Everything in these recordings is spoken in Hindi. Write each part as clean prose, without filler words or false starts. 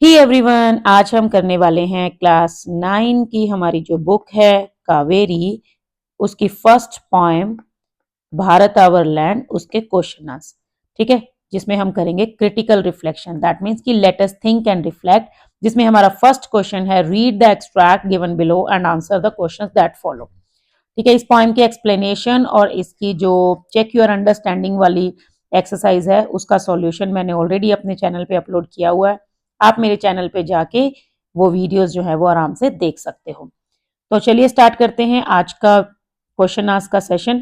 ही एवरीवन, आज हम करने वाले हैं क्लास 9 की हमारी जो बुक है कावेरी, उसकी first poem Bharat our land, उसके क्वेश्चंस। ठीक है, जिसमें हम करेंगे क्रिटिकल रिफ्लेक्शन। दैट मीन्स कि let us think and reflect. जिसमें हमारा फर्स्ट क्वेश्चन है, read the extract given below and answer the questions that follow. ठीक है, इस पोएम की एक्सप्लेनेशन और इसकी जो चेक योर अंडरस्टैंडिंग वाली एक्सरसाइज है उसका सॉल्यूशन मैंने ऑलरेडी अपने चैनल पे अपलोड किया हुआ है। आप मेरे चैनल पे जाके वो वीडियोस जो है वो आराम से देख सकते हो। तो चलिए स्टार्ट करते हैं आज का क्वेश्चन आंसर का सेशन।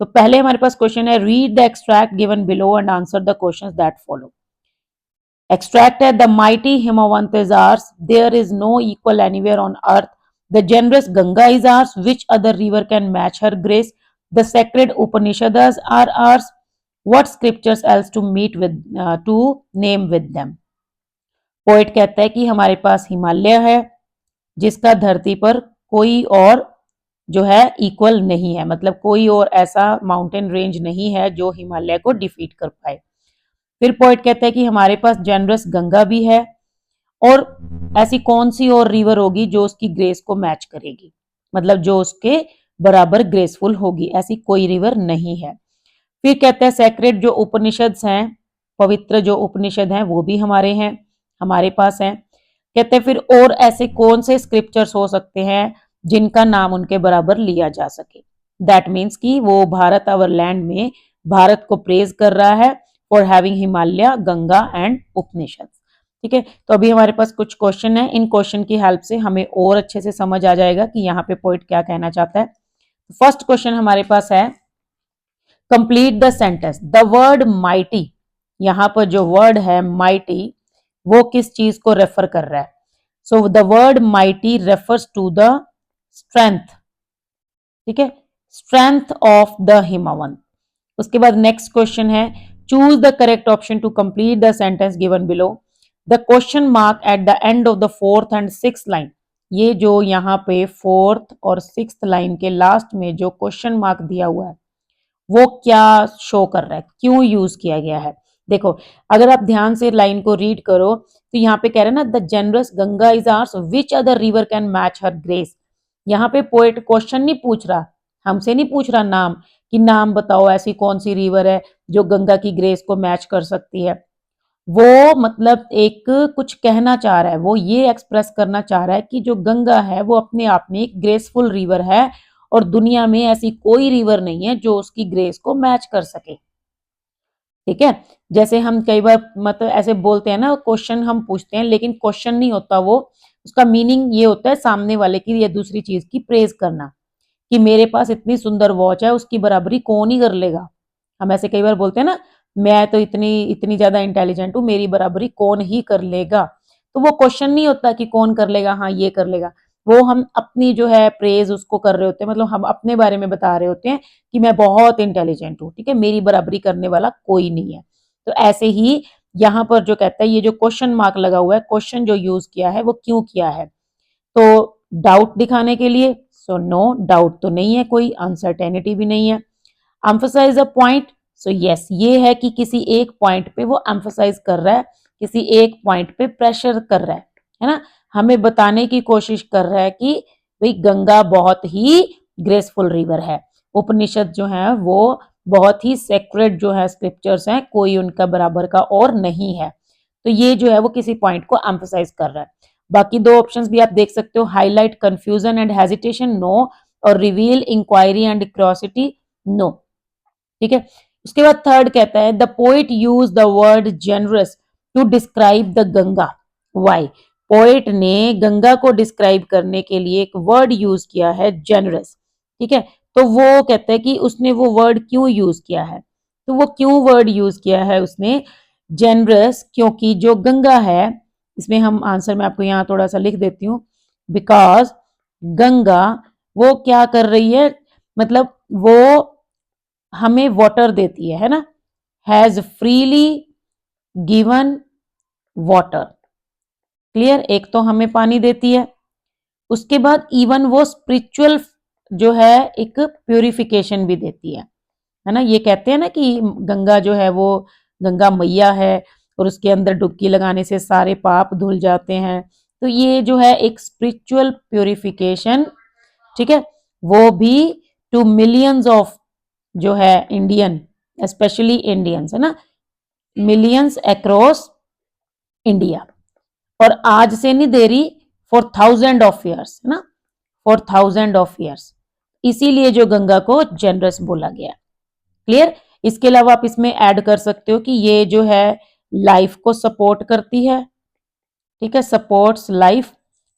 तो पहले हमारे पास क्वेश्चन है, read the extract given below and answer the questions that follow. Extract at the mighty Himawant is ours. There is no equal anywhere on earth. The generous Ganga is ours. Which other river can match her grace? The sacred Upanishads are ours. What scriptures else to meet with, to name with them? Poet कहता है कि हमारे पास हिमालय है, जिसका धरती पर कोई और जो है इक्वल नहीं है, मतलब कोई और ऐसा माउंटेन रेंज नहीं है जो हिमालय को डिफीट कर पाए। फिर पोएट कहता है कि हमारे पास जनरस गंगा भी है, और ऐसी कौन सी और रिवर होगी जो उसकी ग्रेस को मैच करेगी, मतलब जो उसके बराबर ग्रेसफुल होगी, ऐसी कोई रिवर नहीं है। फिर कहते हैं सेक्रेट जो उपनिषद हैं, पवित्र जो उपनिषद हैं वो भी हमारे पास हैं। कहते हैं फिर और ऐसे कौन से स्क्रिप्चर्स हो सकते हैं जिनका नाम उनके बराबर लिया जा सके। दैट मीन्स कि वो भारत आवर लैंड में भारत को प्रेज कर रहा है for having Himalaya, Ganga and Upanishad. ठीक है, तो अभी हमारे पास कुछ क्वेश्चन है, इन क्वेश्चन की हेल्प से हमें और अच्छे से समझ आ जाएगा कि यहाँ पे पोइट क्या कहना चाहता है। फर्स्ट क्वेश्चन हमारे पास है, complete the sentence. The word mighty, यहां पर जो वर्ड है माइटी वो किस चीज को रेफर कर रहा है? So the word mighty refers to the strength. ठीक है, स्ट्रेंथ ऑफ द हिमावंत। उसके बाद नेक्स्ट क्वेश्चन है, choose the correct option to complete the sentence given below. The question mark at the end of the fourth and sixth line, ये जो यहाँ पे फोर्थ और सिक्स्थ लाइन के लास्ट में जो क्वेश्चन मार्क दिया हुआ है वो क्या शो कर रहा है, क्यों यूज किया गया है? देखो, अगर आप ध्यान से लाइन को रीड करो तो यहाँ पे कह रहे हैं ना, the generous Ganga is hours, which other river can match her grace. यहाँ पे पोएट क्वेश्चन नहीं पूछ रहा, हमसे नहीं पूछ रहा नाम, कि नाम बताओ ऐसी कौन सी रिवर है जो गंगा की ग्रेस को मैच कर सकती है। वो मतलब एक कुछ कहना चाह रहा है, वो ये एक्सप्रेस करना चाह रहा है कि जो गंगा है वो अपने आप में एक ग्रेसफुल रिवर है, और दुनिया में ऐसी कोई रिवर नहीं है जो उसकी ग्रेस को मैच कर सके। ठीक है, जैसे हम कई बार मतलब ऐसे बोलते हैं ना, क्वेश्चन हम पूछते हैं लेकिन क्वेश्चन नहीं होता वो, उसका मीनिंग ये होता है सामने वाले की या दूसरी चीज की प्रेज करना, कि मेरे पास इतनी सुंदर वॉच है, उसकी बराबरी कौन ही कर लेगा। हम ऐसे कई बार बोलते हैं ना, मैं तो इतनी इतनी ज्यादा इंटेलिजेंट हूँ, मेरी बराबरी कौन ही कर लेगा। तो वो क्वेश्चन नहीं होता कि कौन कर लेगा, हाँ ये कर लेगा, वो हम अपनी जो है प्रेज उसको कर रहे होते हैं, मतलब हम अपने बारे में बता रहे होते हैं कि मैं बहुत इंटेलिजेंट हूँ, ठीक है, मेरी बराबरी करने वाला कोई नहीं है। तो ऐसे ही यहाँ पर जो कहता है, ये जो क्वेश्चन मार्क लगा हुआ है, क्वेश्चन जो यूज किया है वो क्यों किया है? तो डाउट दिखाने के लिए। सो नो, डाउट तो नहीं है, कोई अनसर्टेनिटी भी नहीं है। Emphasize a point, so yes, ये है कि किसी एक पॉइंट पे वो एम्फसाइज कर रहा है, किसी एक पॉइंट पे प्रेशर कर रहा है ना, हमें बताने की कोशिश कर रहा है कि भाई गंगा बहुत ही ग्रेसफुल रिवर है, उपनिषद जो है वो बहुत ही सेक्रेड जो है स्क्रिप्चर्स हैं, कोई उनका बराबर का और नहीं है। तो ये जो है वो किसी पॉइंट को एम्फसाइज कर रहा है। बाकी दो ऑप्शंस भी आप देख सकते हो, highlight confusion and hesitation, no, और reveal inquiry and curiosity, no. ठीक है, उसके बाद थर्ड कहता है, the poet use the word generous to describe the Ganga, why. Poet ने गंगा को डिस्क्राइब करने के लिए एक वर्ड यूज किया है, जेनरस। ठीक है, तो वो कहता है कि उसने वो वर्ड क्यों यूज किया है। तो वो क्यों वर्ड यूज किया है उसने जेनरस, क्योंकि जो गंगा है, इसमें हम आंसर में आपको यहाँ थोड़ा सा लिख देती हूँ, बिकॉज गंगा वो क्या कर रही है, मतलब वो हमें वाटर देती है ना, has freely given water. Clear, एक तो हमें पानी देती है, उसके बाद इवन वो स्पिरिचुअल जो है एक प्यूरिफिकेशन भी देती है ना। ये कहते हैं ना कि गंगा जो है वो गंगा मैया है, और उसके अंदर डुबकी लगाने से सारे पाप धुल जाते हैं। तो ये जो है एक स्पिरिचुअल प्योरिफिकेशन, ठीक है, वो भी टू मिलियंस ऑफ जो है इंडियन, स्पेशली इंडियंस, है ना, मिलियंस अक्रॉस इंडिया। और आज से नहीं दे रही, फॉर थाउजेंड ऑफ ईयर्स, है ना, फॉर थाउजेंड ऑफ ईयर्स। इसीलिए जो गंगा को जनरस बोला गया। क्लियर। इसके अलावा आप इसमें ऐड कर सकते हो कि ये जो है लाइफ को सपोर्ट करती है, ठीक है, सपोर्ट्स लाइफ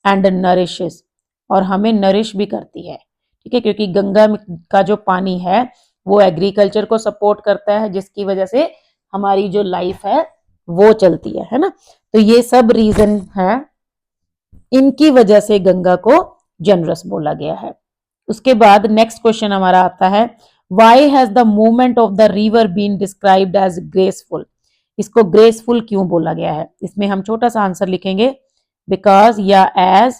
एंड नरिशेस, और हमें नरिश भी करती है, ठीक है, क्योंकि गंगा का जो पानी है वो एग्रीकल्चर को सपोर्ट करता है, जिसकी वजह से हमारी जो लाइफ है वो चलती है ना। तो ये सब रीजन है, इनकी वजह से गंगा को जनरस बोला गया है। उसके बाद नेक्स्ट क्वेश्चन हमारा आता है, why has the movement of the river been described as graceful. इसको ग्रेसफुल क्यों बोला गया है, इसमें हम छोटा सा आंसर लिखेंगे, बिकॉज या एज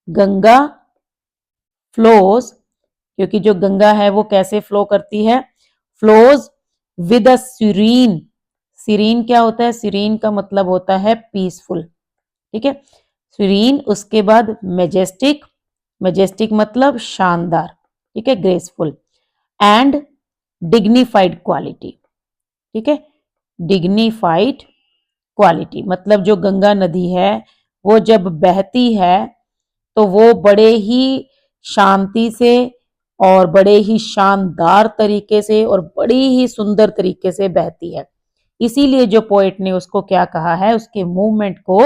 गंगा फ्लोज, क्योंकि जो गंगा है वो कैसे फ्लो करती है, flows with a serene. Serene क्या होता है, सीरीन का मतलब होता है पीसफुल, ठीक है, सीरीन। उसके बाद मेजेस्टिक, मेजेस्टिक मतलब शानदार, ठीक है, ग्रेसफुल, एंड डिग्निफाइड क्वालिटी, ठीक है, डिग्निफाइड क्वालिटी मतलब जो गंगा नदी है वो जब बहती है तो वो बड़े ही शांति से और बड़े ही शानदार तरीके से और बड़ी ही सुंदर तरीके से बहती है। इसीलिए जो पोएट ने उसको क्या कहा है, उसके मूवमेंट को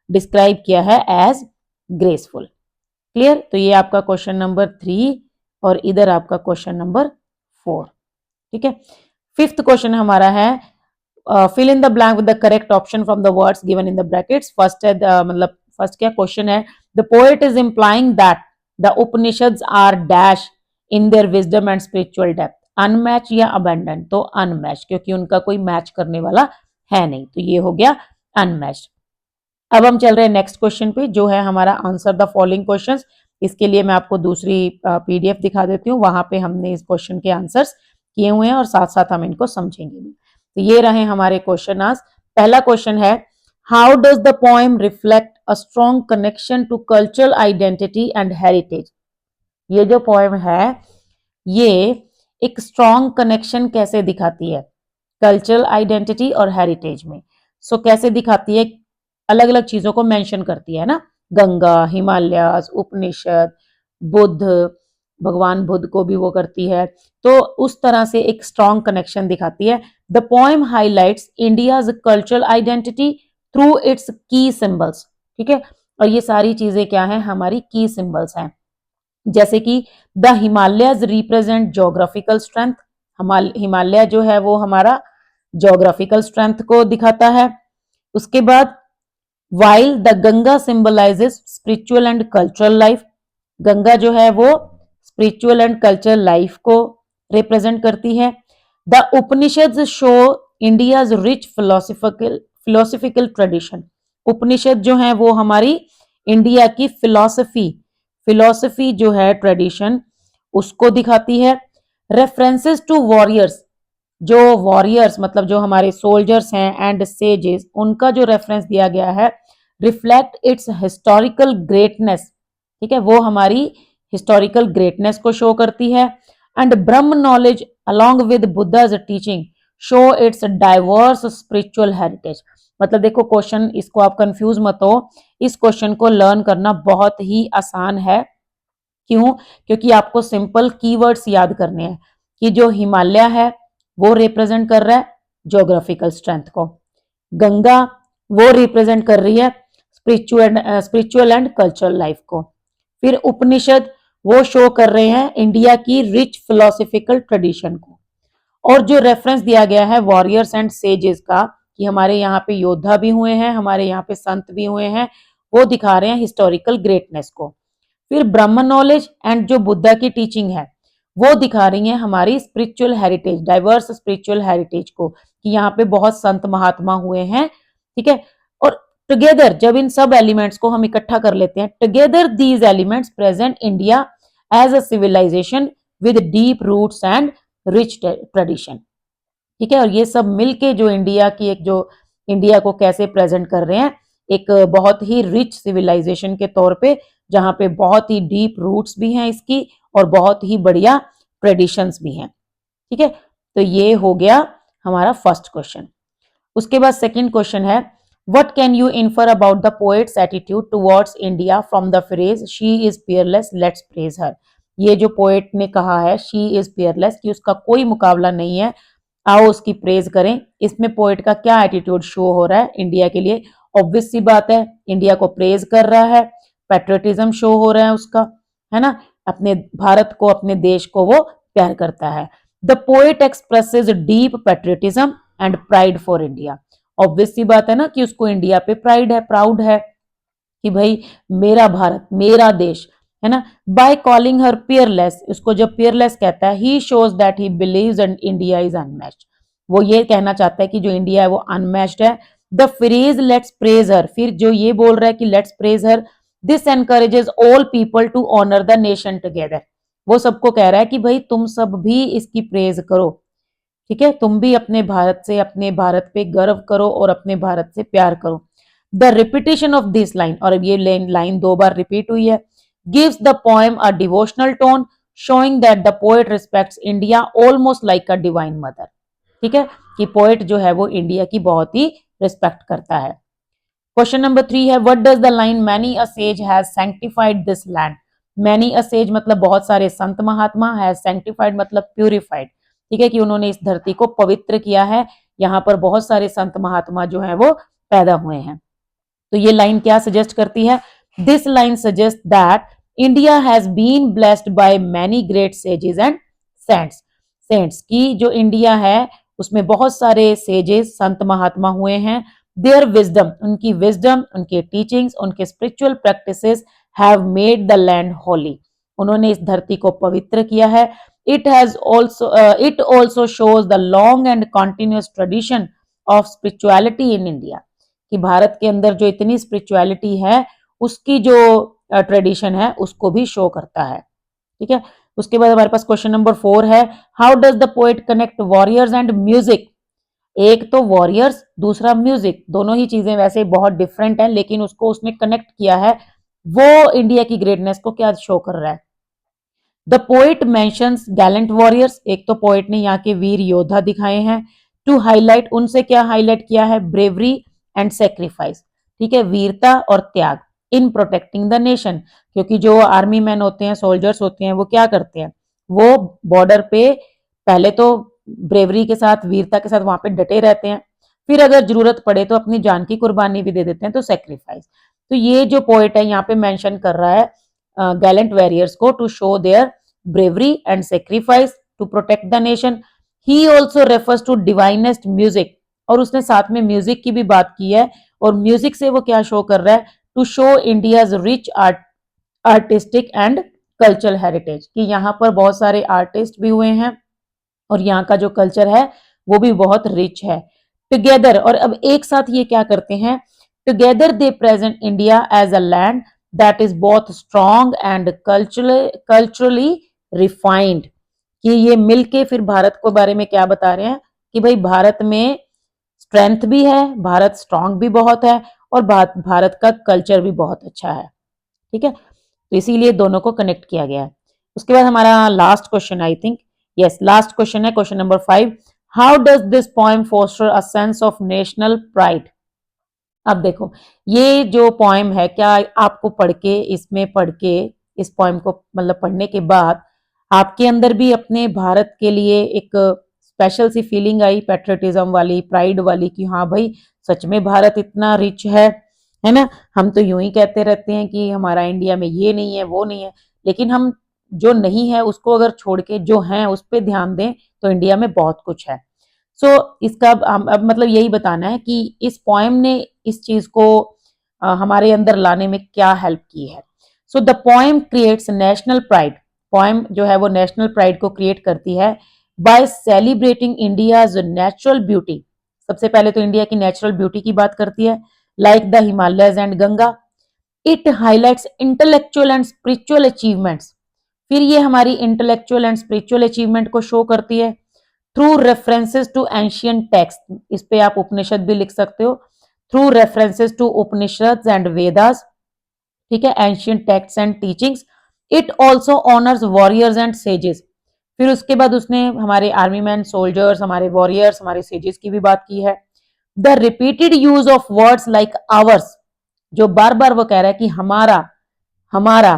डिस्क्राइब किया है एज ग्रेसफुल। क्लियर। तो ये आपका क्वेश्चन नंबर 3 और इधर आपका क्वेश्चन नंबर 4, ठीक है। फिफ्थ क्वेश्चन हमारा है, fill in the blank with the correct option from the words given in the brackets. First है मतलब फर्स्ट क्या क्वेश्चन है, the poet is implying that the Upanishads are dash in their wisdom and spiritual depth, unmatched या अबेंडेंट। तो अनमैच, क्योंकि उनका कोई मैच करने वाला है नहीं, तो ये हो गया अनमैच्ड। अब हम चल रहे हैं नेक्स्ट क्वेश्चन पे, जो है हमारा आंसर द फॉलोइंग क्वेश्चंस। इसके लिए मैं आपको दूसरी पीडीएफ दिखा देती हूँ, वहां पे हमने इस क्वेश्चन के आंसर्स किए हुए हैं और साथ साथ हम इनको समझेंगे भी। तो ये रहे हमारे क्वेश्चन आज। पहला क्वेश्चन है, how does the poem reflect a strong connection to cultural identity and heritage. ये जो पोएम है ये एक स्ट्रॉन्ग कनेक्शन कैसे दिखाती है कल्चरल आइडेंटिटी और हेरिटेज में। सो कैसे दिखाती है, अलग अलग चीजों को मेंशन करती है ना, गंगा, हिमालय, उपनिषद, बुद्ध, भगवान बुद्ध को भी वो करती है, तो उस तरह से एक स्ट्रॉन्ग कनेक्शन दिखाती है। The poem highlights India's cultural identity through it's की सिंबल्स, ठीक है, और ये सारी चीजें क्या है, हमारी की सिंबल्स हैं। जैसे कि the Himalayas represent geographical strength, Himalaya जो है वो हमारा ज्योग्राफिकल स्ट्रेंथ को दिखाता है। उसके बाद while the Ganga symbolizes spiritual and cultural life, Ganga जो है वो स्पिरिचुअल एंड कल्चरल लाइफ को रिप्रेजेंट करती है। The Upanishad show India's rich philosophical tradition, Upanishad जो है वो हमारी इंडिया की फिलोसफी जो है ट्रेडिशन उसको दिखाती है। रेफरेंसेस टू वॉरियर्स, जो वॉरियर्स मतलब जो हमारे सोल्जर्स हैं एंड सेजेस, उनका जो रेफरेंस दिया गया है, रिफ्लेक्ट इट्स हिस्टोरिकल ग्रेटनेस, ठीक है, वो हमारी हिस्टोरिकल ग्रेटनेस को शो करती है। And Brahma knowledge along with Buddha's teaching show it's diverse spiritual heritage. मतलब देखो क्वेश्चन, इसको आप कंफ्यूज मत हो, इस क्वेश्चन को लर्न करना बहुत ही आसान है। क्यों? क्योंकि आपको सिंपल कीवर्ड्स याद करने हैं कि जो हिमालय है वो रिप्रेजेंट कर रहा है ज्योग्राफिकल स्ट्रेंथ को, गंगा वो रिप्रेजेंट कर रही है स्पिरिचुअल एंड कल्चरल लाइफ को, फिर उपनिषद वो शो कर रहे हैं इंडिया की रिच फिलोसफिकल ट्रेडिशन को, और जो रेफरेंस दिया गया है वॉरियर्स एंड सेजेस का कि हमारे यहाँ पे योद्धा भी हुए हैं, हमारे यहाँ पे संत भी हुए हैं, वो दिखा रहे हैं हिस्टोरिकल ग्रेटनेस को। फिर ब्रह्म नॉलेज एंड जो बुद्धा की टीचिंग है वो दिखा रही है हमारी spiritual heritage, diverse spiritual heritage को, कि यहाँ पे बहुत संत महात्मा हुए हैं, ठीक है। और टुगेदर जब इन सब एलिमेंट्स को हम इकट्ठा कर लेते हैं, together these elements present India as a civilization with deep roots and rich tradition, ठीक है। और ये सब मिलके जो इंडिया की एक जो इंडिया को कैसे प्रेजेंट कर रहे हैं, एक बहुत ही रिच सिविलाइजेशन के तौर पे, जहां पे बहुत ही डीप रूट्स भी हैं इसकी और बहुत ही बढ़िया ट्रेडिशंस भी हैं। ठीक है, तो ये हो गया हमारा फर्स्ट क्वेश्चन। उसके बाद सेकंड क्वेश्चन है, what can you infer about the poet's attitude towards India from the phrase she is peerless let's praise her. ये जो पोएट ने कहा है शी इज पियरलेस, कि उसका कोई मुकाबला नहीं है, आओ उसकी प्रेज करें, इसमें पोएट का क्या एटीट्यूड शो हो रहा है इंडिया के लिए? ऑब्वियस सी बात है, इंडिया को प्रेज कर रहा है, पैट्रियटिज्म शो हो रहा है उसका, है ना, अपने भारत को, अपने देश को वो प्यार करता है। The poet expresses deep patriotism and pride for India. Obvious सी बात है ना कि उसको इंडिया पे प्राइड है, प्राउड है कि भाई मेरा भारत, मेरा देश, है ना। बाय कॉलिंग हर पियरलेस, उसको जब पियरलेस कहता है, he shows that he believes and India is unmatched, वो ये कहना चाहता है कि जो इंडिया है वो अनमैच्ड है। The phrase let's praise her, फिर जो ये बोल रहा है कि let's praise her, this encourages all people to honour the nation together, वो सबको कह रहा है कि भाई तुम सब भी इसकी प्रेज करो, ठीक है, तुम भी अपने भारत से, अपने भारत पे गर्व करो और अपने भारत से प्यार करो। The repetition of this line, और अब ये लाइन 2 बार रिपीट हुई है, gives the poem a devotional tone showing that the poet respects India almost like a divine mother. ठीक है, कि पोएट जो है वो इंडिया की बहुत ही रिस्पेक्ट करता है। क्वेश्चन नंबर 3 है, what does the line many a says has sanctified this land. Many a says मतलब बहुत सारे संत महात्मा, हैज सैंक्टिफाइड मतलब प्यूरिफाइड, ठीक है, कि उन्होंने इस धरती को पवित्र किया है, यहाँ पर बहुत सारे संत महात्मा जो है वो पैदा हुए हैं। तो ये लाइन क्या सजेस्ट करती है? This line suggest that India has been blessed by many great sages and saints. Saints की जो इंडिया है उसमें बहुत सारे सेजेस, संत महात्मा हुए हैं। देयर विजडम, उनकी विजडम, उनके टीचिंग्स, उनके spiritual practices have made the land Holi, उन्होंने इस धरती को पवित्र किया है। It also shows the long and continuous tradition of spirituality in India, कि भारत के अंदर जो इतनी स्पिरिचुअलिटी है उसकी जो ट्रेडिशन है उसको भी शो करता है। ठीक है, उसके बाद हमारे पास क्वेश्चन नंबर 4 है, how does the poet connect warriors and music. एक तो वॉरियर्स, दूसरा म्यूजिक, दोनों ही चीजें वैसे बहुत डिफरेंट हैं, लेकिन उसको उसने कनेक्ट किया है, वो इंडिया की ग्रेटनेस को क्या शो कर रहा है। The poet mentions Gallant warriors, एक तो पोएट ने यहाँ के वीर योद्धा दिखाए हैं, टू हाईलाइट, उनसे क्या हाईलाइट किया है, ब्रेवरी एंड सेक्रीफाइस, ठीक है, वीरता और त्याग, इन प्रोटेक्टिंग द नेशन, क्योंकि जो आर्मी मैन होते हैं, सोल्जर्स होते हैं, वो क्या करते हैं, वो बॉर्डर पे पहले तो ब्रेवरी के साथ, वीरता के साथ वहां पे डटे रहते हैं, फिर अगर जरूरत पड़े तो अपनी जान की कुर्बानी भी दे देते हैं, तो सेक्रीफाइस। तो ये जो पोएट है यहाँ पे मेंशन कर रहा है गैलेंट वॉरियर्स को, to show their bravery and sacrifice to protect the nation. He also refers to divinest music, और उसने साथ में म्यूजिक की भी बात की है, और म्यूजिक से वो क्या शो कर रहा है, to show India's rich artistic and cultural heritage, कि यहाँ पर बहुत सारे आर्टिस्ट भी हुए हैं और यहाँ का जो कल्चर है वो भी बहुत रिच है। टुगेदर, और अब एक साथ ये क्या करते हैं, together they present India as a land that is both strong and culturally refined, कि ये मिलके फिर भारत को बारे में क्या बता रहे हैं कि भाई भारत में स्ट्रेंथ भी है, भारत स्ट्रांग भी बहुत है, और भारत का कल्चर भी बहुत अच्छा है। ठीक है, तो इसीलिए दोनों को कनेक्ट किया गया है। उसके बाद हमारा last question, I think yes last question है, question number 5, how does this poem foster a sense of national pride. अब देखो ये जो पोएम है, क्या आपको पढ़ के, इसमें पढ़ के, इस पोएम को मतलब पढ़ने के बाद आपके अंदर भी अपने भारत के लिए एक स्पेशल सी फीलिंग आई, पैट्रियटिज्म वाली, प्राइड वाली, कि हाँ भाई सच में भारत इतना रिच है ना। हम तो यूं ही कहते रहते हैं कि हमारा इंडिया में ये नहीं है, वो नहीं है, लेकिन हम जो नहीं है उसको अगर छोड़ के जो है उस पर ध्यान दें तो इंडिया में बहुत कुछ है। सो इसका अब मतलब यही बताना है कि इस पोएम ने इस चीज को हमारे अंदर लाने में क्या हेल्प की है। So the poem creates national pride, poem जो है वो नेशनल प्राइड को क्रिएट करती है by celebrating India's natural beauty. सबसे पहले तो इंडिया की नेचुरल ब्यूटी की बात करती है, like the Himalayas and Ganga. It highlights intellectual and spiritual achievements, फिर ये हमारी इंटेलेक्चुअल एंड स्पिरिचुअल अचीवमेंट को शो करती है। Through references to ancient text, इस पे आप उपनिषद भी लिख सकते हो, through references to Upanishad and Vedas, ठीक है, ancient text and teachings, it also honours warriors and sages. फिर उसके बाद उसने हमारे आर्मी मैन, सोल्जर्स, हमारे वॉरियर्स, हमारे सेजेस की भी बात की है। The repeated use of words like ours, जो बार बार वो कह रहा है कि हमारा, हमारा,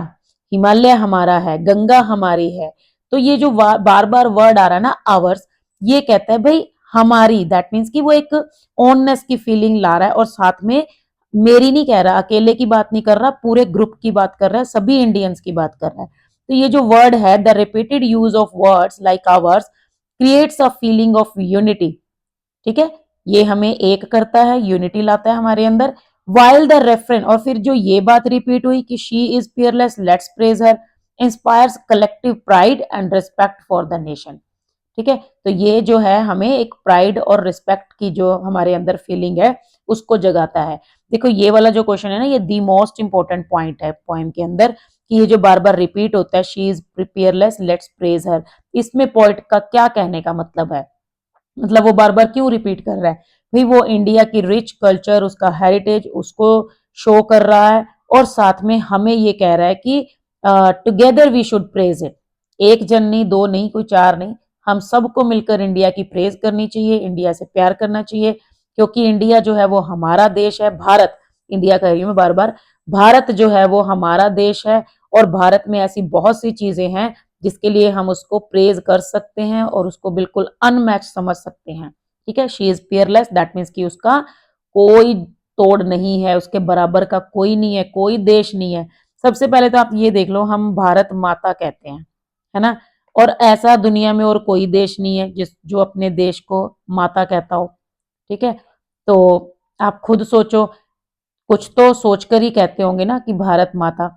हिमालय हमारा है, गंगा हमारी है, तो ये जो बार बार वर्ड आ रहा है ना आवर्स, ये कहता है भाई हमारी, दैट मीन्स कि वो एक ओननेस की फीलिंग ला रहा है, और साथ में मेरी नहीं कह रहा, अकेले की बात नहीं कर रहा, पूरे ग्रुप की बात कर रहा है, सभी इंडियंस की बात कर रहा है। तो ये जो वर्ड है, the repeated use of words like ours creates a feeling of unity, ठीक है, ये हमें एक करता है, यूनिटी लाता है हमारे अंदर। वाइल द रेफरेंस, और फिर जो ये बात रिपीट हुई कि she is peerless, let's praise her, inspires collective pride and respect for the nation, ठीक है, तो ये जो है हमें एक प्राइड और रिस्पेक्ट की जो हमारे अंदर फीलिंग है उसको जगाता है। देखो ये वाला जो क्वेश्चन है ना, ये दी मोस्ट इंपॉर्टेंट पॉइंट है पोएम के अंदर, कि ये जो बार बार रिपीट होता है, she is peerless, let's praise her, इसमें पोइट का क्या कहने का मतलब है, मतलब वो बार बार क्यों रिपीट कर रहा है, भाई वो इंडिया की रिच कल्चर, उसका हेरिटेज, उसको शो कर रहा है, और साथ में हमें ये कह रहा है कि together we should praise it, एक जन नहीं, दो नहीं, कोई चार नहीं, हम सबको मिलकर इंडिया की प्रेज करनी चाहिए, इंडिया से प्यार करना चाहिए, क्योंकि इंडिया जो है वो हमारा देश है, भारत, इंडिया कह रही हूँ मैं बार बार, भारत जो है वो हमारा देश है, और भारत में ऐसी बहुत सी चीजें हैं जिसके लिए हम उसको प्रेज कर सकते हैं और उसको बिल्कुल अनमैच समझ सकते हैं, ठीक है, she is Peerless, that means कि उसका कोई तोड़ नहीं है, उसके बराबर का कोई नहीं है, कोई देश नहीं है। सबसे पहले तो आप ये देख लो, हम भारत माता कहते हैं, है ना, और ऐसा दुनिया में और कोई देश नहीं है जिस जो अपने देश को माता कहता हो, ठीक है, तो आप खुद सोचो, कुछ तो सोचकर ही कहते होंगे ना कि भारत माता,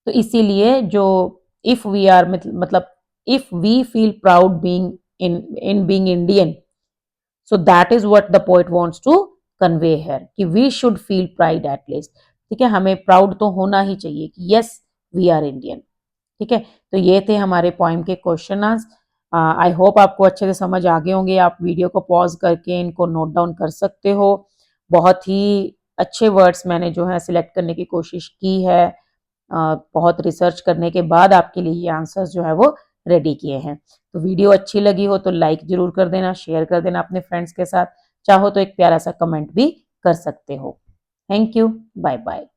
तो इसीलिए जो इफ वी आर, मतलब if we feel proud being in being Indian, so that is what the poet wants to convey here, कि we should feel pride at least, ठीक है, हमें प्राउड तो होना ही चाहिए कि यस वी आर इंडियन, ठीक है। तो ये थे हमारे पोइम के क्वेश्चन आंसर। आई होप आपको अच्छे से समझ आ गए होंगे, आप वीडियो को पॉज करके इनको नोट डाउन कर सकते हो। बहुत ही अच्छे वर्ड्स मैंने जो है सिलेक्ट करने की कोशिश की है, बहुत रिसर्च करने के बाद आपके लिए ये आंसर्स जो है वो रेडी किए हैं। तो वीडियो अच्छी लगी हो तो लाइक जरूर कर देना, शेयर कर देना अपने फ्रेंड्स के साथ, चाहो तो एक प्यारा सा कमेंट भी कर सकते हो। Thank you, bye bye.